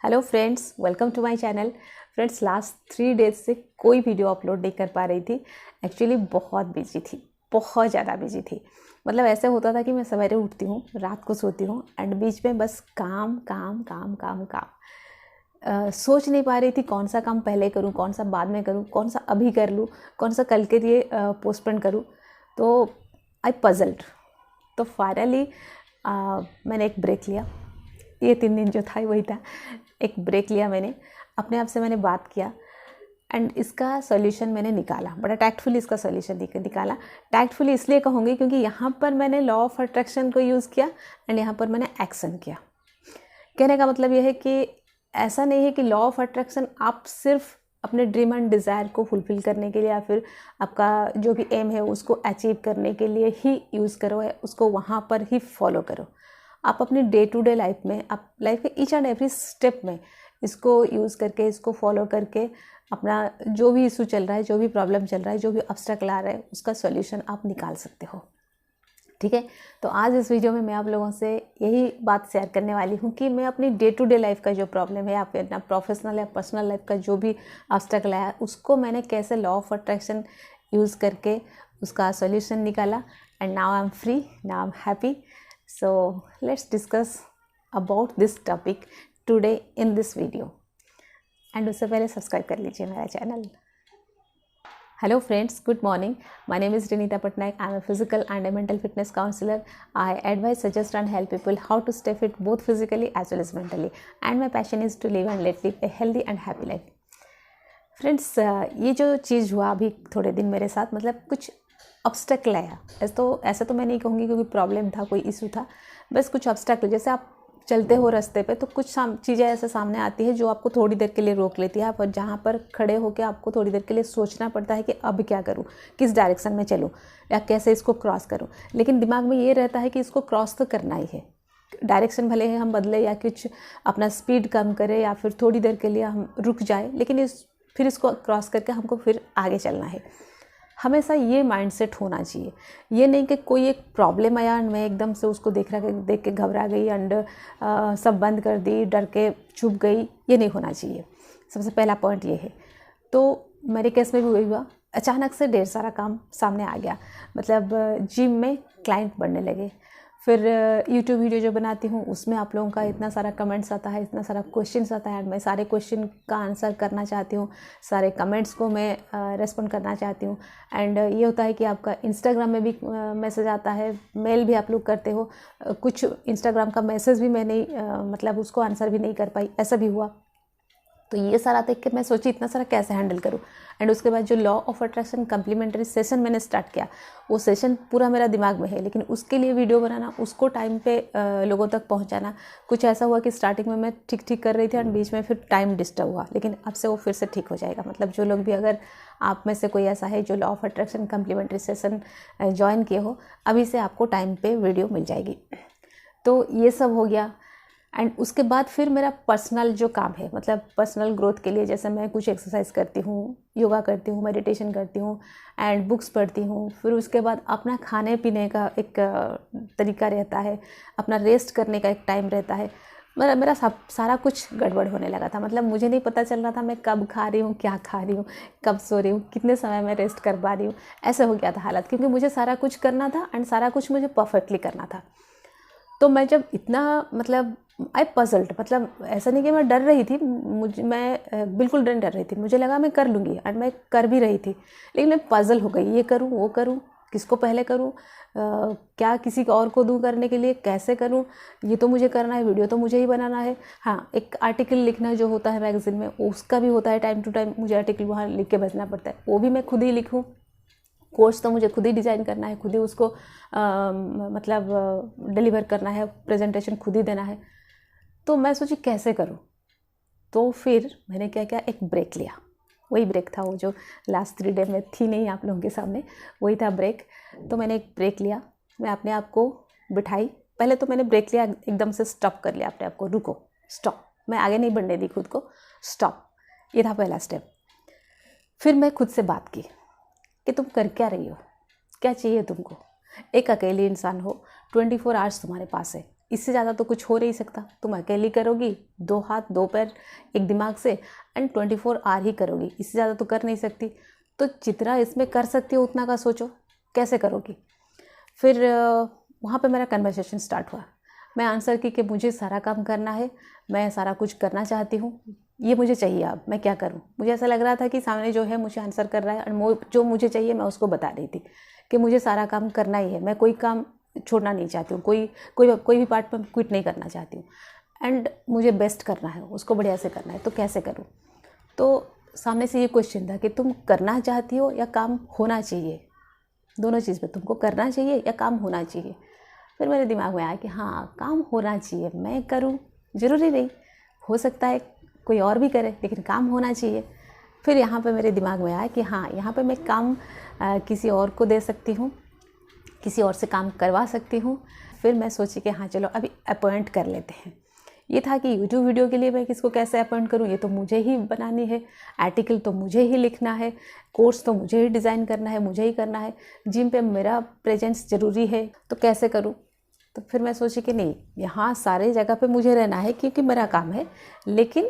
Hello friends, welcome to my channel. Friends, last 3 days से कोई video upload नहीं कर पा रही थी। एक्चुअली बहुत बिजी थी, बहुत ज़्यादा बिजी थी। मतलब ऐसे होता था कि मैं सवेरे उठती हूँ, रात को सोती हूँ एंड बीच में बस काम काम काम काम काम। सोच नहीं पा रही थी कौन सा काम पहले करूँ, कौन सा बाद में करूँ, कौन सा अभी कर लूँ, कौन सा कल के लिए पोस्टपोन करूँ। तो आई पजल्ड। तो फाइनली मैंने एक ब्रेक लिया। ये 3 दिन जो था वही था, एक ब्रेक लिया मैंने, अपने आप से मैंने बात किया एंड इसका सॉल्यूशन मैंने निकाला। बड़ा टैक्टफुली इसका सॉल्यूशन निकाला। टैक्टफुली इसलिए कहूँगी क्योंकि यहाँ पर मैंने लॉ ऑफ अट्रैक्शन को यूज़ किया एंड यहाँ पर मैंने एक्शन किया। कहने का मतलब यह है कि ऐसा नहीं है कि लॉ ऑफ अट्रैक्शन आप सिर्फ अपने ड्रीम एंड डिज़ायर को फुलफ़िल करने के लिए या फिर आपका जो भी एम है उसको अचीव करने के लिए ही यूज़ करो, उसको वहाँ पर ही फॉलो करो। आप अपनी डे टू डे लाइफ में, आप लाइफ के ईच एंड एवरी स्टेप में इसको यूज़ करके, इसको फॉलो करके अपना जो भी इशू चल रहा है, जो भी प्रॉब्लम चल रहा है, जो भी ऑब्स्टेकल आ रहा है, उसका सॉल्यूशन आप निकाल सकते हो। ठीक है, तो आज इस वीडियो में मैं आप लोगों से यही बात शेयर करने वाली हूँ कि मैं अपनी डे टू डे लाइफ का जो प्रॉब्लम है या फिर अपना प्रोफेशनल या पर्सनल लाइफ का जो भी ऑब्स्टेकल आया, उसको मैंने कैसे लॉ ऑफ अट्रैक्शन यूज़ करके उसका सॉल्यूशन निकाला and now I am free, now I am happy. So let's discuss about this topic today in this video. And उससे पहले सब्सक्राइब कर लीजिए मेरा channel. Hello friends, good morning. My name is Renita Patnaik. I am a physical and a mental fitness counselor. I advise, suggest and help people how to stay fit both physically as well as mentally. And my passion is to live and let live a healthy and happy life. Friends, ये जो चीज़ हुआ अभी थोड़े दिन मेरे साथ, मतलब कुछ ऑब्स्टेकल आया। ऐसा तो मैं नहीं कहूँगी क्योंकि प्रॉब्लम था, कोई इशू था, बस कुछ ऑब्स्टेकल। जैसे आप चलते हो रास्ते पे तो कुछ चीज़ें ऐसे सामने आती है जो आपको थोड़ी देर के लिए रोक लेती है। आप जहाँ पर खड़े होकर आपको थोड़ी देर के लिए सोचना पड़ता है कि अब क्या करूँ, किस डायरेक्शन में चलूँ या कैसे इसको क्रॉस करूँ। लेकिन दिमाग में ये रहता है कि इसको क्रॉस तो करना ही है। डायरेक्शन भले ही हम बदले या कुछ अपना स्पीड कम करें या फिर थोड़ी देर के लिए हम रुक जाए, लेकिन फिर इसको क्रॉस करके हमको फिर आगे चलना है। हमेशा ये माइंडसेट होना चाहिए। ये नहीं कि कोई एक प्रॉब्लम आया एंड मैं एकदम से उसको देख के घबरा गई एंड सब बंद कर दी, डर के चुप गई। ये नहीं होना चाहिए। सबसे पहला पॉइंट ये है। तो मेरे केस में भी वही हुआ, अचानक से ढेर सारा काम सामने आ गया। मतलब जिम में क्लाइंट बढ़ने लगे, फिर यूट्यूब वीडियो जो बनाती हूँ उसमें आप लोगों का इतना सारा कमेंट्स आता है, इतना सारा क्वेश्चंस आता है, मैं सारे क्वेश्चन का आंसर करना चाहती हूँ, सारे कमेंट्स को मैं रेस्पॉन्ड करना चाहती हूँ। एंड ये होता है कि आपका इंस्टाग्राम में भी मैसेज आता है, मेल भी आप लोग करते हो। कुछ इंस्टाग्राम का मैसेज भी मैं नहीं मतलब उसको आंसर भी नहीं कर पाई, ऐसा भी हुआ। तो ये सारा देख के मैं सोची इतना सारा कैसे हैंडल करूँ। एंड उसके बाद जो law of attraction complementary session मैंने स्टार्ट किया, वो सेशन पूरा मेरा दिमाग में है, लेकिन उसके लिए वीडियो बनाना, उसको टाइम पे लोगों तक पहुंचाना। कुछ ऐसा हुआ कि स्टार्टिंग में मैं ठीक कर रही थी एंड बीच में फिर टाइम डिस्टर्ब हुआ, लेकिन अब से वो फिर से ठीक हो जाएगा। मतलब जो लोग भी, अगर आप में से कोई ऐसा है जो law of attraction complementary session join किए हो, अभी से आपको टाइम पर वीडियो मिल जाएगी। तो ये सब हो गया। एंड उसके बाद फिर मेरा पर्सनल जो काम है, मतलब पर्सनल ग्रोथ के लिए, जैसे मैं कुछ एक्सरसाइज करती हूँ, योगा करती हूँ, मेडिटेशन करती हूँ एंड बुक्स पढ़ती हूँ। फिर उसके बाद अपना खाने पीने का एक तरीका रहता है, अपना रेस्ट करने का एक टाइम रहता है। मेरा सारा कुछ गड़बड़ होने लगा था। मतलब मुझे नहीं पता चल रहा था मैं कब खा रही हूँ, क्या खा रही हूँ, कब सो रही हूँ, कितने समय में रेस्ट कर पा रही हूँ। ऐसे हो गया था हालत, क्योंकि मुझे सारा कुछ करना था एंड सारा कुछ मुझे परफेक्टली करना था। तो मैं जब इतना, मतलब आई पजल्ड, मतलब ऐसा नहीं कि मैं डर रही थी, मैं बिल्कुल डर रही थी। मुझे लगा मैं कर लूँगी एंड मैं कर भी रही थी, लेकिन मैं पजल हो गई। ये करूँ, वो करूँ, किसको पहले करूँ, क्या किसी और को दूँ करने के लिए, कैसे करूँ, ये तो मुझे करना है, वीडियो तो मुझे ही बनाना है। हाँ, एक आर्टिकल लिखना जो होता है मैगजीन में, उसका भी होता है टाइम टू टाइम, मुझे आर्टिकल वहाँ लिख के भेजना पड़ता है, वो भी मैं खुद ही लिखूँ। कोर्स तो मुझे खुद ही डिज़ाइन करना है, खुद ही उसको मतलब डिलीवर करना है, प्रेजेंटेशन खुद ही देना है। तो मैं सोची कैसे करूँ। तो फिर मैंने क्या किया, एक ब्रेक लिया। वही ब्रेक था वो जो लास्ट 3 डे में थी नहीं आप लोगों के सामने, वही था ब्रेक। तो मैंने एक ब्रेक लिया, मैं अपने आप को बिठाई। पहले तो मैंने ब्रेक लिया, एकदम से स्टॉप कर लिया अपने आप को, रुको, स्टॉप, मैं आगे नहीं बढ़ने दी खुद को, स्टॉप। ये था पहला स्टेप। फिर मैं खुद से बात की कि तुम कर क्या रही हो, क्या चाहिए तुमको। एक अकेली इंसान हो, 24 आवर्स तुम्हारे पास है, इससे ज़्यादा तो कुछ हो नहीं सकता। तुम अकेली करोगी, 2 हाथ 2 पैर एक दिमाग से, एंड 24 आवर ही करोगी, इससे ज़्यादा तो कर नहीं सकती। तो जितना इसमें कर सकती हो उतना का सोचो, कैसे करोगी। फिर वहाँ पे मेरा कन्वर्सेशन स्टार्ट हुआ। मैं आंसर की कि मुझे सारा काम करना है, मैं सारा कुछ करना चाहती हूँ, ये मुझे चाहिए, अब मैं क्या करूँ। मुझे ऐसा लग रहा था कि सामने जो है मुझे आंसर कर रहा है, और जो मुझे चाहिए मैं उसको बता रही थी कि मुझे सारा काम करना ही है, मैं कोई काम छोड़ना नहीं चाहती हूँ, कोई भी पार्ट में क्विट नहीं करना चाहती हूँ, एंड मुझे बेस्ट करना है, उसको बढ़िया से करना है, तो कैसे करूँ। तो सामने से ये क्वेश्चन था कि तुम करना चाहती हो या काम होना चाहिए, दोनों चीज़ में तुमको करना चाहिए या काम होना चाहिए। फिर मेरे दिमाग में आया कि हाँ, काम होना चाहिए, मैं करूँ, ज़रूरी नहीं, हो सकता है कोई और भी करे, लेकिन काम होना चाहिए। फिर यहाँ पे मेरे दिमाग में आया कि हाँ, यहाँ पे मैं काम किसी और को दे सकती हूँ, किसी और से काम करवा सकती हूँ। फिर मैं सोची कि हाँ चलो अभी अपॉइंट कर लेते हैं। ये था कि यूट्यूब वीडियो के लिए मैं किसको कैसे अपॉइंट करूँ, ये तो मुझे ही बनानी है, आर्टिकल तो मुझे ही लिखना है, कोर्स तो मुझे ही डिज़ाइन करना है, मुझे ही करना है, जिम पे मेरा प्रेजेंस ज़रूरी है, तो कैसे करूँ। तो फिर मैं सोची कि नहीं, यहाँ सारे जगह पे मुझे रहना है क्योंकि मेरा काम है, लेकिन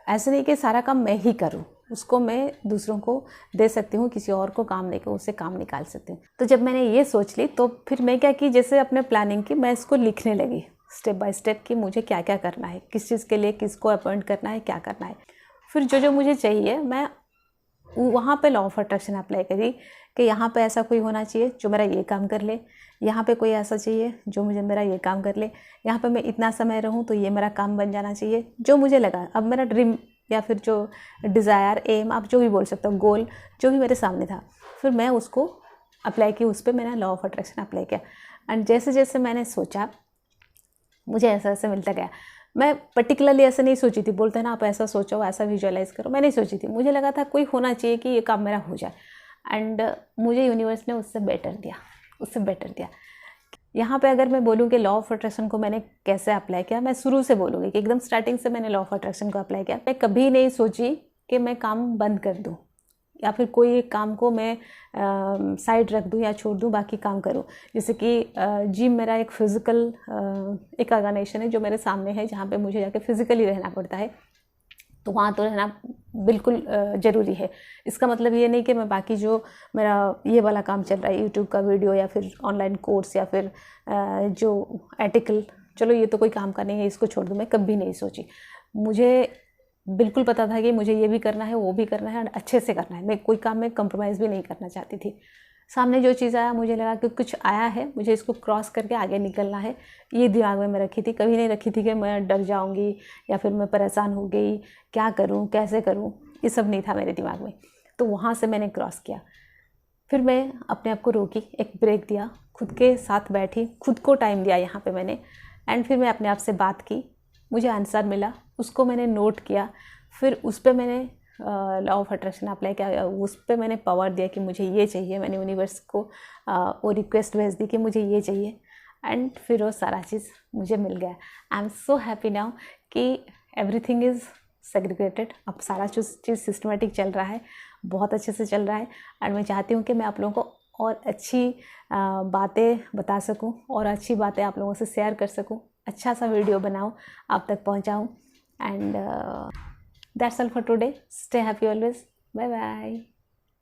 ऐसे नहीं कि सारा काम मैं ही करूँ, उसको मैं दूसरों को दे सकती हूँ, किसी और को काम देकर उससे काम निकाल सकती हूँ। तो जब मैंने ये सोच ली तो फिर मैं क्या की, जैसे अपने प्लानिंग की, मैं इसको लिखने लगी स्टेप बाय स्टेप कि मुझे क्या क्या करना है, किस चीज़ के लिए किसको अपॉइंट करना है, क्या करना है। फिर जो जो मुझे चाहिए मैं वहाँ पे लॉ ऑफ अट्रैक्शन अप्लाई करी कि यहाँ पे ऐसा कोई होना चाहिए जो मेरा ये काम कर ले, यहाँ पे कोई ऐसा चाहिए जो मुझे मेरा ये काम कर ले, यहाँ पे मैं इतना समय रहूँ तो ये मेरा काम बन जाना चाहिए। जो मुझे लगा, अब मेरा ड्रीम या फिर जो डिज़ायर, एम, आप जो भी बोल सकते हो, गोल जो भी मेरे सामने था, फिर मैं उसको अप्लाई की, उस पर मैंने लॉ ऑफ अट्रैक्शन अप्लाई किया। एंड जैसे जैसे मैंने सोचा मुझे ऐसा ऐसा मिलता गया। मैं पर्टिकुलरली ऐसे नहीं सोची थी, बोलते हैं ना आप ऐसा सोचो, ऐसा विजुअलाइज़ करो, मैं नहीं सोची थी। मुझे लगा था कोई होना चाहिए कि ये काम मेरा हो जाए, एंड मुझे यूनिवर्स ने उससे बेटर दिया। यहाँ पे अगर मैं बोलूँ कि लॉ ऑफ अट्रैक्शन को मैंने कैसे अप्लाई किया, मैं शुरू से बोलूँगी कि एकदम स्टार्टिंग से मैंने लॉ ऑफ अट्रैक्शन को अप्लाई किया। मैं कभी नहीं सोची कि मैं काम बंद कर दूँ या फिर कोई एक काम को मैं साइड रख दूँ या छोड़ दूँ, बाकी काम करूँ। जैसे कि जिम मेरा एक फिज़िकल एक ऑर्गेनाइजेशन है जो मेरे सामने है, जहाँ पे मुझे जाके फिज़िकली रहना पड़ता है, तो वहाँ तो रहना बिल्कुल ज़रूरी है। इसका मतलब ये नहीं कि मैं बाकी जो मेरा ये वाला काम चल रहा है, यूट्यूब का वीडियो या फिर ऑनलाइन कोर्स या फिर जो आर्टिकल, चलो ये तो कोई काम का नहीं है, इसको छोड़ दूँ, मैं कभी नहीं सोची। मुझे बिल्कुल पता था कि मुझे ये भी करना है, वो भी करना है, और अच्छे से करना है। मैं कोई काम में कंप्रोमाइज़ भी नहीं करना चाहती थी। सामने जो चीज़ आया, मुझे लगा कि कुछ आया है, मुझे इसको क्रॉस करके आगे निकलना है, ये दिमाग में मैं रखी थी। कभी नहीं रखी थी कि मैं डर जाऊंगी या फिर मैं परेशान हो गई, क्या करूं, कैसे करूं, ये सब नहीं था मेरे दिमाग में। तो वहाँ से मैंने क्रॉस किया। फिर मैं अपने आप को रोकी, एक ब्रेक दिया, खुद के साथ बैठी, खुद को टाइम दिया यहाँ पे मैंने, एंड फिर मैं अपने आप से बात की। मुझे आंसर मिला, उसको मैंने नोट किया, फिर उस पर मैंने लॉ ऑफ अट्रैक्शन अप्लाई किया, उस पर मैंने पावर दिया कि मुझे ये चाहिए। मैंने यूनिवर्स को वो रिक्वेस्ट भेज दी कि मुझे ये चाहिए, एंड फिर वो सारा चीज़ मुझे मिल गया। I am so happy now कि एवरीथिंग इज़ सेग्रीगेटेड। अब सारा चीज़ सिस्टमेटिक चल रहा है, बहुत अच्छे से चल रहा है, एंड मैं चाहती हूँ कि मैं आप लोगों को और अच्छी बातें बता सकूँ और अच्छी बातें आप लोगों से शेयर कर सकूँ, अच्छा सा वीडियो बनाऊँ, आप तक पहुँचाऊँ। And that's all for today. Stay happy always. Bye bye.